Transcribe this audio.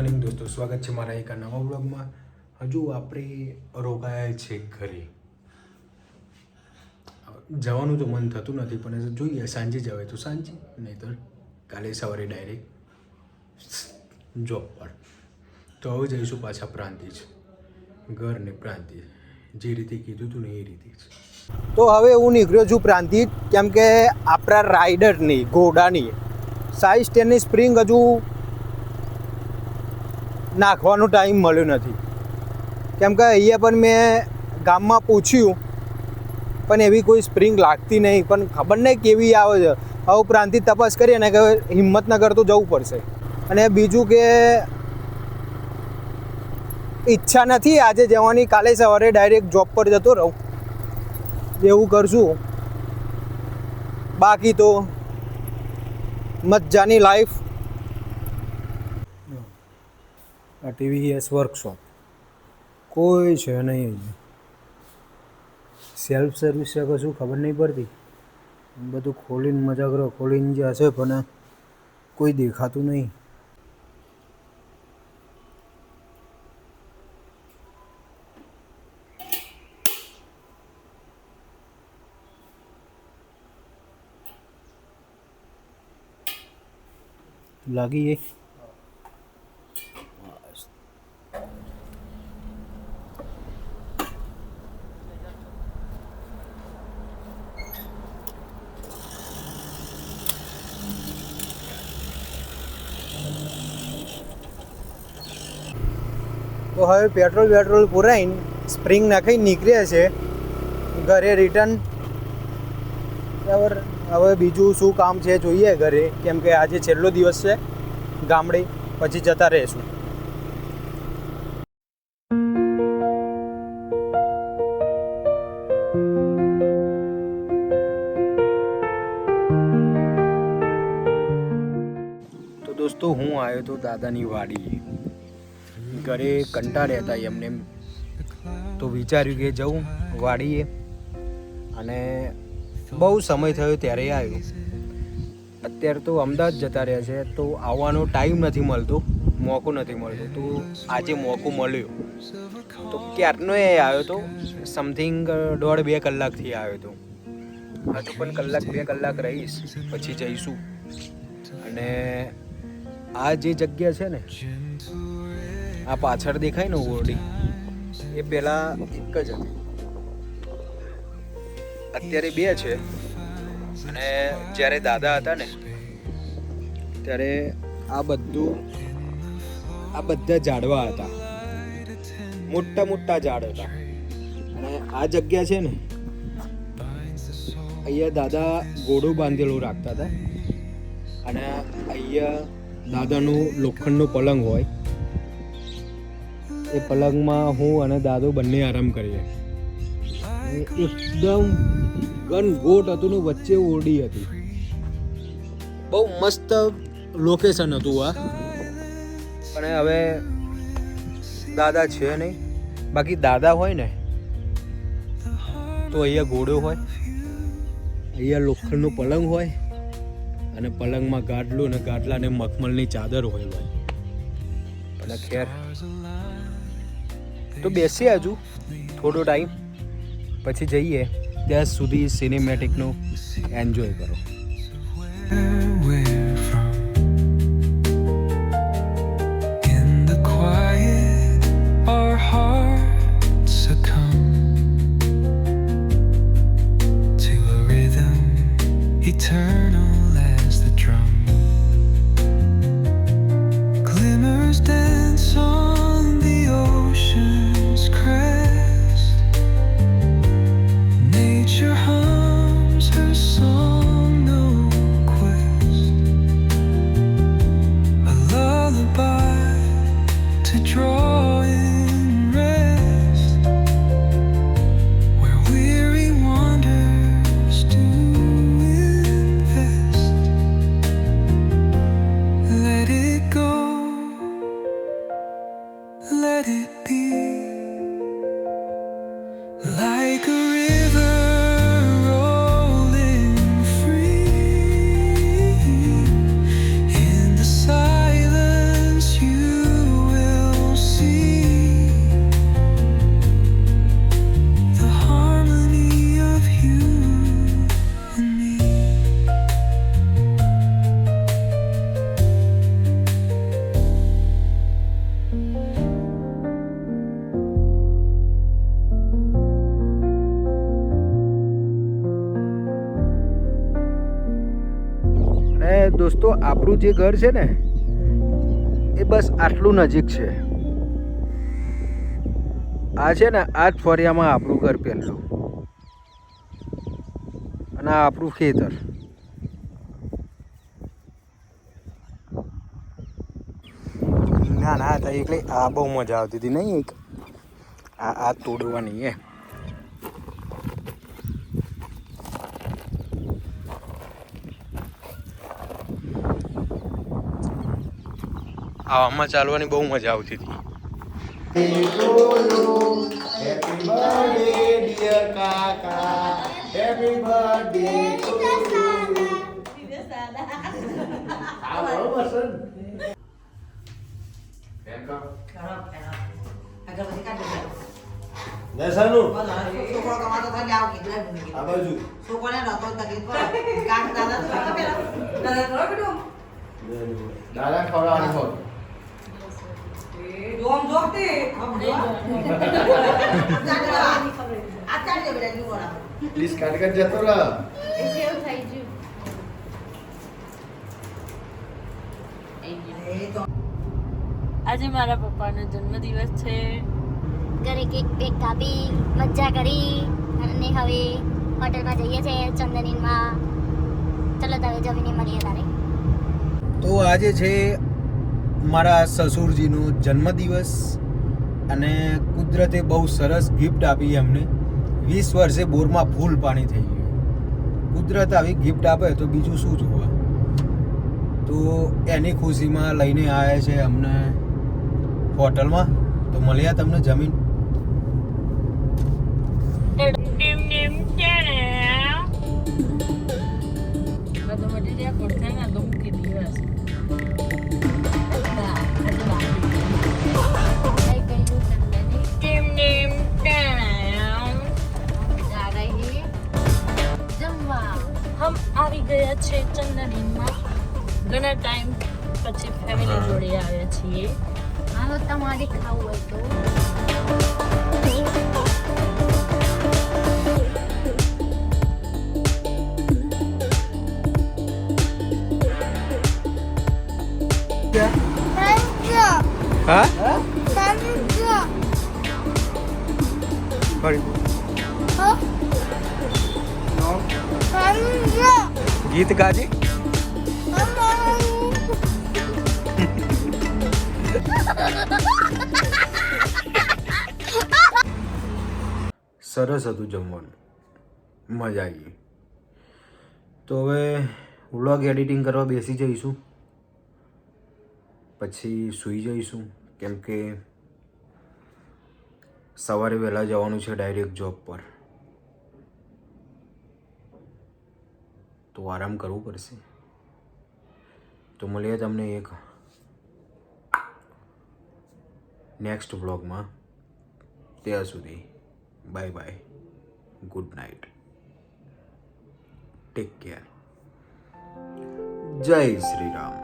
Morning દોસ્તો, સ્વાગત છે મારા એક નવા બ્લોગમાં. હજુ આપણે રોકાયા છે ઘરે. જવાનું તો મન થતું નથી, પણ જોઈએ સાંજે જવાય તો સાંજે, નહીં તો કાલે સવારે ડાયરેક્ટ જોબ પર. તો હવે જઈશું પાછા પ્રાંતિજ, ઘર ને પ્રાંતિજ, જે રીતે કીધું હતું ને એ રીતે જ. તો હવે હું નીકળ્યો છું પ્રાંતિજ, કેમ કે આપણા રાઇડરની ઘોડાની સાઈઝ 10ની સ્પ્રિંગ હજુ નાખવાનો ટાઈમ મળ્યો નથી. કેમ કે અહીંયા પણ મેં ગામમાં પૂછ્યું, પણ એવી કોઈ સ્પ્રિંગ લાગતી નહીં. પણ ખબર નહીં કેવી આવે છે. હવે પ્રાંતિજ તપાસ કરીએ ને કે હિંમતનગર તો જવું પડશે. અને બીજું કે ઈચ્છા નથી આજે જવાની, કાલે સવારે ડાયરેક્ટ જોબ પર જતો રહું, એવું કરશું. બાકી તો મજાની લાઈફ. આ TVS વર્કશોપ કોઈ છે નહીં. સેલ્ફ સર્વિસ છે કશું ખબર નહીં પડતી. બધું ખોલીને મજા કરો, ખોલીને જે હશે પણ કોઈ દેખાતું નહીં. લાગી એ તો હવે પેટ્રોલ પુરાઈને સ્પ્રિંગ નાખીને નીકળ્યા છે ઘરે રિટર્ન. બરાબર, હવે બીજું શું કામ છે જોઈએ ઘરે, કેમ કે આજે છેલ્લો દિવસ છે ગામડે, પછી જતા રહીશું. તો દોસ્તો, હું આવ્યો તો દાદાની વાડી. ઘરે કંટાળ્યા હતા એમને, તો વિચાર્યું કે જવું વાડીએ. અને બહુ સમય થયો ત્યારે આવ્યો. અત્યારે તો અમદાવાદ જતા રહ્યા છે, તો આવવાનો ટાઈમ નથી મળતો, મોકો નથી મળતો. તો આજે મોકો મળ્યો, તો ક્યારનો એ આવ્યો તો, સમથિંગ 1.5-2 કલાકથી આવ્યો હતો. હજુ પણ 1-2 કલાક રહીશ, પછી જઈશું. અને આ જે જગ્યા છે ને, આ પાછળ દેખાય ને ઓરડી, એ પહેલાં એક જ હતી, અત્યારે 2 છે. અને જ્યારે દાદા હતા ને ત્યારે આ બધા ઝાડવા હતા, મોટા ઝાડ હતા. અને આ જગ્યા છે ને, અહીંયા દાદા ઘોડું બાંધેલું રાખતા હતા. અને અહીંયા દાદાનું લોખંડનો પલંગ હોય, એ પલંગમાં હું અને દાદો બંને આરામ કરીએ. એકદમ ઘનઘોટ હતું ને વચ્ચે ઓરડી હતી. બહુ મસ્ત લોકેશન હતું આ. પણ હવે દાદા છે નહીં. બાકી દાદા હોય ને તો અહીંયા ઘોડો હોય, અહીંયા લોખંડનો પલંગ હોય, અને પલંગમાં ગાડલું, અને ગાડલાને મખમલની ચાદર હોય ભાઈ. પણ ખેર, તો બેસીએ હજુ થોડો ટાઈમ, પછી જઈએ. ત્યાં સુધી સિનેમેટિકનું એન્જોય કરો. દોસ્તો આપણું જે ઘર છે ને એ બસ આટલું નજીક છે. આ છે ને આ જ ફળિયામાં આપણું ઘર પહેલું અને આ આપણું ખેતર. ના ના હતા એટલે આ બહુ મજા આવતી હતી નહીં. એક આ તોડવાની એ આવામાં ચાલવાની બહુ મજા આવતી હતી. દાદા ખવડાવવાની હોત. પ્લીઝ કાઢ જતો રહે. આજે મારા પપ્પાનો જન્મદિવસ છે. ઘરે કેક પેક કાપી મજા કરી અને હવે હોટલમાં જઈએ છીએ ચંદનીમાં. ચલો હવે જમીને મળીએ તારે. તો આજે છે મારા સસુરજીનો જન્મદિવસ અને કુદરતે બહુ સરસ ગિફ્ટ આપી એમને. 20 વર્ષે બોરમાં ફૂલ પાણી થઈ ગયું. કુદરત આવી ગિફ્ટ આપે તો બીજું શું જોવા. તો એની ખુશીમાં લઈને આવ્યા છે અમને હોટલમાં. તો મળ્યા તમને જમીન. હમ આવી ગયા છે ચંદનીમાં. ઘણા ટાઈમ પછી ફેમિલી જોડે આવ્યા છીએ. હાલો તમારે ખાવું હોય તો હા ગીત ગાજી. સરસ હતું જમવાનું, મજા આવી. તો હવે વ્લોગ એડિટિંગ કરવા બેસી જઈશું, પછી સૂઈ જઈશું, કેમ કે સવારે વહેલા જવાનું છે ડાયરેક્ટ જોબ પર. તો આરામ કરવું પડશે. તો મળીએ તમને એક નેક્સ્ટ વ્લોગમાં. ત્યાં સુધી bye bye, good night, take care, જય શ્રી રામ.